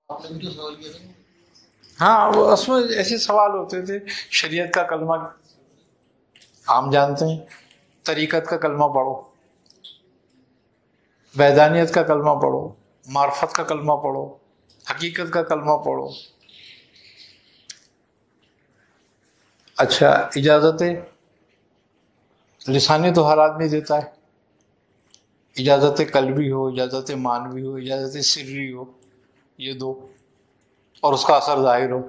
آپ نے بھی تو سوال کیا تھا. ہاں وہ اس میں ایسے سوال ہوتے تھے. شریعت کا کلمہ عام جانتے ہیں, طریقت کا کلمہ پڑھو, وحدانیت کا کلمہ پڑھو, معرفت کا کلمہ پڑھو, حقیقت کا کلمہ پڑھو. اچھا اجازت لسانی تو ہر آدمی دیتا ہے, اجازت قلبی ہو, اجازت معنوی ہو, اجازت سری ہو, یہ دو, اور اس کا اثر ظاہر ہو.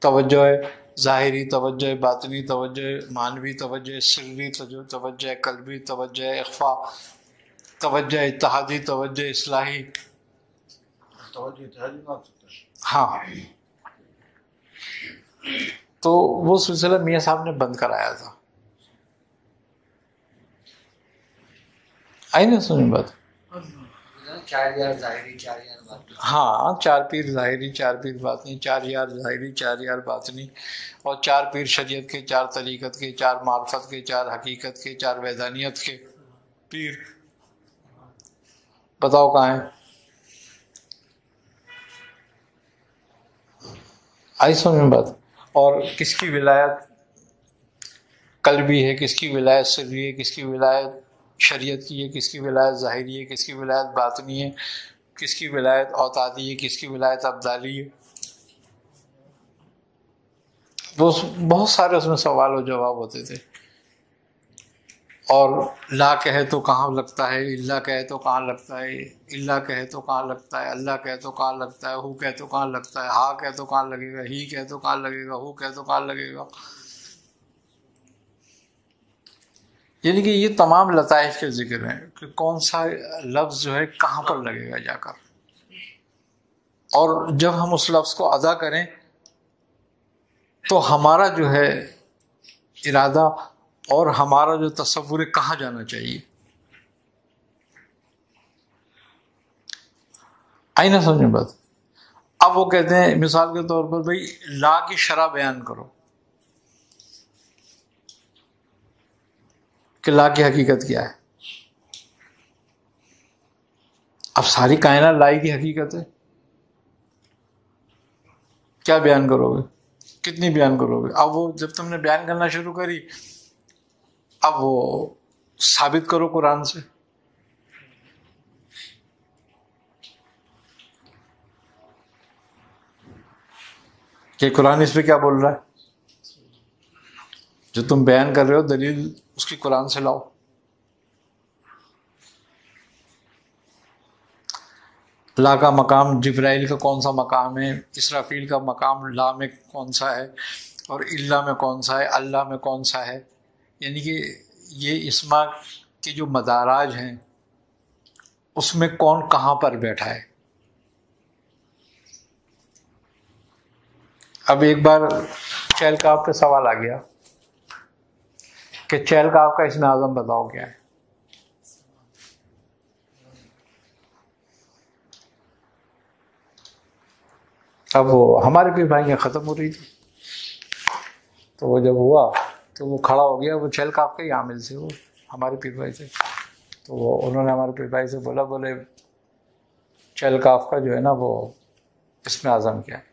توجہ ظاہری, توجہ باطنی, توجہ معنوی, توجہ سری, توجہ قلبی, توجہ اخفا, توجہ اتحادی, توجہ اصلاحی. توجہ اتحادی میں آ سکتا ہے. ہاں تو وہ سلسلہ میاں صاحب نے بند کرایا تھا. آئی نا سنی بات. 4 یار ظاہری 4 یار باطنی. ہاں 4 پیر ظاہری, 4 پیر باطنی, 4 یار ظاہری, 4 یار باطنی, اور 4 پیر شریعت کے, 4 طریقت کے, 4 معرفت کے, 4 حقیقت کے, 4 وحدانیت کے پیر. بتاؤ کہاں ہیں؟ آئی سمجھ میں بات. اور کس کی ولایت قلبی ہے, کس کی ولایت سری ہے, کس کی ولایت شریعت کی ہے, کس کی ولایت ظاہری ہے, کس کی ولایت باطنی ہے, کس کی ولایت اوتادی ہے, کس کی ولایت ابدالی ہے. وہ بہت سارے اس میں سوال و جواب ہوتے تھے. اور لا کہے تو کہاں لگتا ہے, اللہ کہے تو کہاں لگتا ہے, اللہ کہے تو کہاں لگتا ہے, اللہ کہے تو کہاں لگتا ہے, ہو کہے تو کہاں لگتا ہے, ہا کہے تو کہاں لگے گا, ہی کہے تو کہاں لگے گا, ہو کہے تو کہاں لگے گا. یعنی کہ یہ تمام لطائف کے ذکر ہیں کہ کون سا لفظ جو ہے کہاں پر لگے گا جا کر. اور جب ہم اس لفظ کو ادا کریں تو ہمارا جو ہے ارادہ اور ہمارا جو تصور ہے کہاں جانا چاہیے. آئی نہ سمجھیں بات. اب وہ کہتے ہیں مثال کے طور پر بھائی لا کی شرح بیان کرو کہ لا کی حقیقت کیا ہے. اب ساری کائنات لائی کی حقیقت ہے, کیا بیان کرو گے, کتنی بیان کرو گے. اب وہ جب تم نے بیان کرنا شروع کری, اب وہ ثابت کرو قرآن سے. کہ قرآن اس پہ کیا بول رہا ہے, جو تم بیان کر رہے ہو دلیل اس کی قرآن سے لاؤ. لا کا مقام جبرائیل کا کون سا مقام ہے, اسرافیل کا مقام لا میں کون سا ہے, اور اللہ میں کون سا ہے, اللہ میں کون سا ہے. یعنی کہ یہ اسما کے جو مداراج ہیں اس میں کون کہاں پر بیٹھا ہے. اب ایک بار چہل کاف پہ سوال آ گیا کہ چہل کاف کا اسم اعظم بتاؤ کیا ہے. اب وہ ہمارے پیر بھائی ختم ہو رہی تھی, تو وہ جب ہوا تو وہ کھڑا ہو گیا. وہ چہل کاف کے ہی عامل سے, وہ ہمارے پیر بھائی سے. تو وہ انہوں نے ہمارے پیر بھائی سے بولا, بولے چہل کاف کا جو ہے نا وہ اسم اعظم کیا ہے.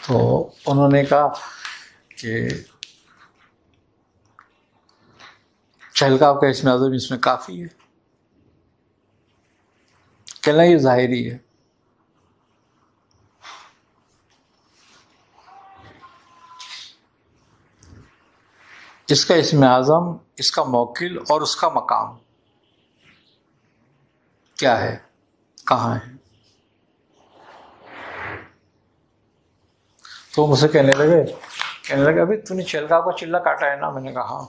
تو انہوں نے کہا کہ چہل کاف کا اسم اعظم اس میں کافی ہے. کہنا یہ ظاہری ہے. اس کا اسم اعظم, اس کا موکل اور اس کا مقام کیا ہے, کہاں ہے. تو مجھ سے کہنے لگے ابھی تو نے چہل کاف کا چلہ کاٹا ہے نا. میں نے کہا ہاں.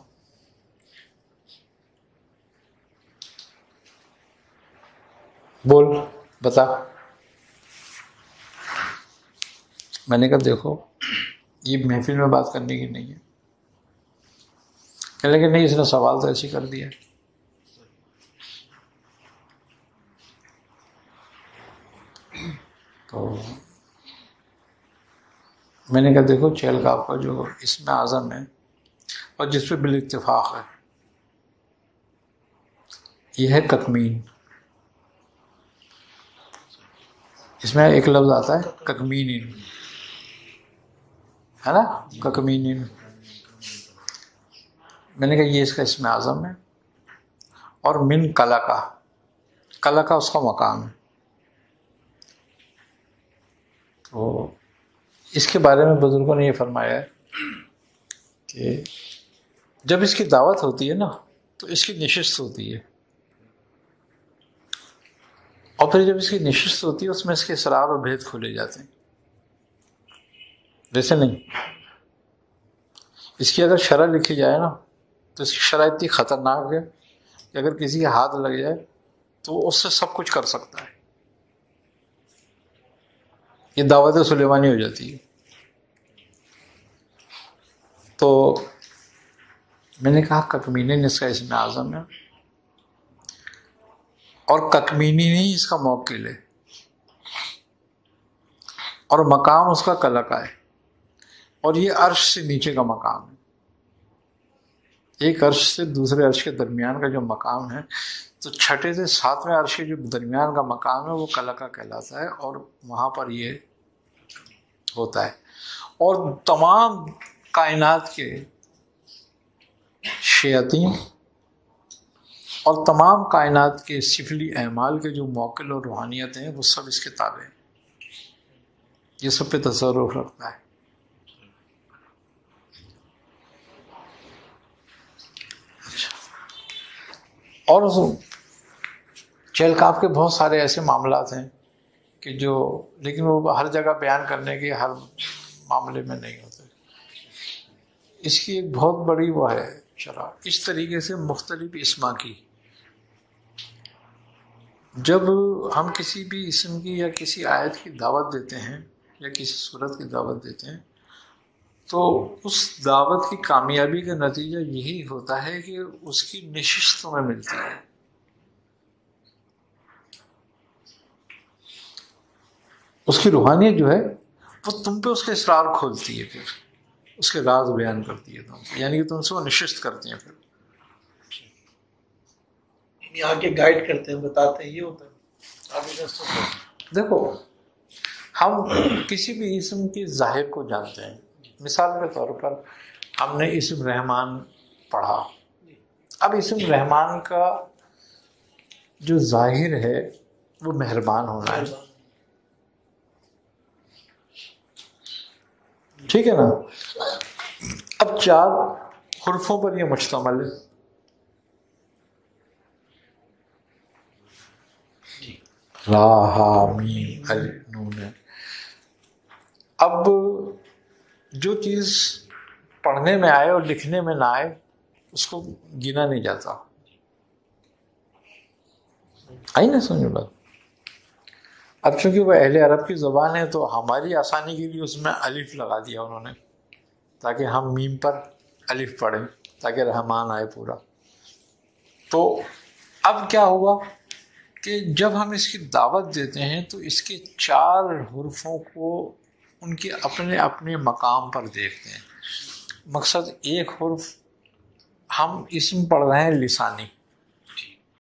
بول بتا. میں نے کہا دیکھو یہ محفل میں بات کرنے کی نہیں ہے. کہنے لگے نہیں, اس نے سوال تو ایسے کر دیا. تو میں نے کہا دیکھو چہل کاف کا جو اسم اعظم ہے اور جس پہ بالاتفاق ہے یہ ہے ککمین. اس میں ایک لفظ آتا ہے ککمینین، ہے نا، ککمینین. میں نے کہا یہ اس کا اسم اعظم ہے. اور من کلکا، کلکا اس کا مقام ہے. تو اس کے بارے میں بزرگوں نے یہ فرمایا ہے کہ جب اس کی دعوت ہوتی ہے نا تو اس کی نشست ہوتی ہے، اور پھر جب اس کی نشست ہوتی ہے اس میں اس کے اسرار اور بھید کھولے جاتے ہیں. ویسے نہیں، اس کی اگر شرح لکھی جائے نا تو اس کی شرح اتنی خطرناک ہے کہ اگر کسی کے ہاتھ لگ جائے تو وہ اس سے سب کچھ کر سکتا ہے. یہ دعوت سلیمانی ہو جاتی ہے. تو میں نے کہا ککمینین اس کا اسم اعظم ہے، اور ککمینین ہی اس کا موکل ہے، اور مقام اس کا کلکا ہے، اور یہ عرش سے نیچے کا مقام ہے. ایک عرش سے دوسرے عرش کے درمیان کا جو مقام ہے، تو چھٹے سے ساتویں عرش کے جو درمیان کا مقام ہے وہ کلکا کہلاتا ہے، اور وہاں پر یہ ہوتا ہے. اور تمام کائنات کے شیاطین اور تمام کائنات کے سفلی اعمال کے جو موکل اور روحانیت ہیں وہ سب اس کے تابع ہیں. یہ سب پہ تصرف رکھتا ہے. اور چہلکاف کے بہت سارے ایسے معاملات ہیں کہ جو، لیکن وہ ہر جگہ بیان کرنے کے ہر معاملے میں نہیں ہوتے. اس کی ایک بہت بڑی وہ ہے شرح، اس طریقے سے مختلف اسما کی. جب ہم کسی بھی اسم کی یا کسی آیت کی دعوت دیتے ہیں یا کسی صورت کی دعوت دیتے ہیں تو اس دعوت کی کامیابی کا نتیجہ یہی ہوتا ہے کہ اس کی نشست تمہیں ملتی ہے. اس کی روحانیت جو ہے وہ تم پہ اس کے اسرار کھولتی ہے، پھر اس کے راز بیان کرتی ہے تم کو، یعنی کہ تم سے وہ نشست کرتی ہیں. پھر یہاں کے گائیڈ کرتے ہیں، بتاتے ہیں، یہ ہوتا ہے. دیکھو، ہم کسی بھی اسم کی ظاہر کو جانتے ہیں. مثال کے طور پر ہم نے اسم رحمان پڑھا. اب اسم رحمان کا جو ظاہر ہے وہ مہربان ہونا ہے، ٹھیک ہے نا. اب 4 حرفوں پر یہ مشتمل ہے. را ہا میم الف نون ہے. اب جو چیز پڑھنے میں آئے اور لکھنے میں نہ آئے اس کو گنا نہیں جاتا. آئی نا سمجھ بات. اب چونکہ وہ اہل عرب کی زبان ہے تو ہماری آسانی کے لیے اس میں الف لگا دیا انہوں نے، تاکہ ہم میم پر الف پڑھیں، تاکہ رحمان آئے پورا. تو اب کیا ہوا کہ جب ہم اس کی دعوت دیتے ہیں تو اس کے 4 حرفوں کو ان کے اپنے اپنے مقام پر دیکھتے ہیں. مقصد ایک حرف، ہم اسم پڑھ رہے ہیں لسانی،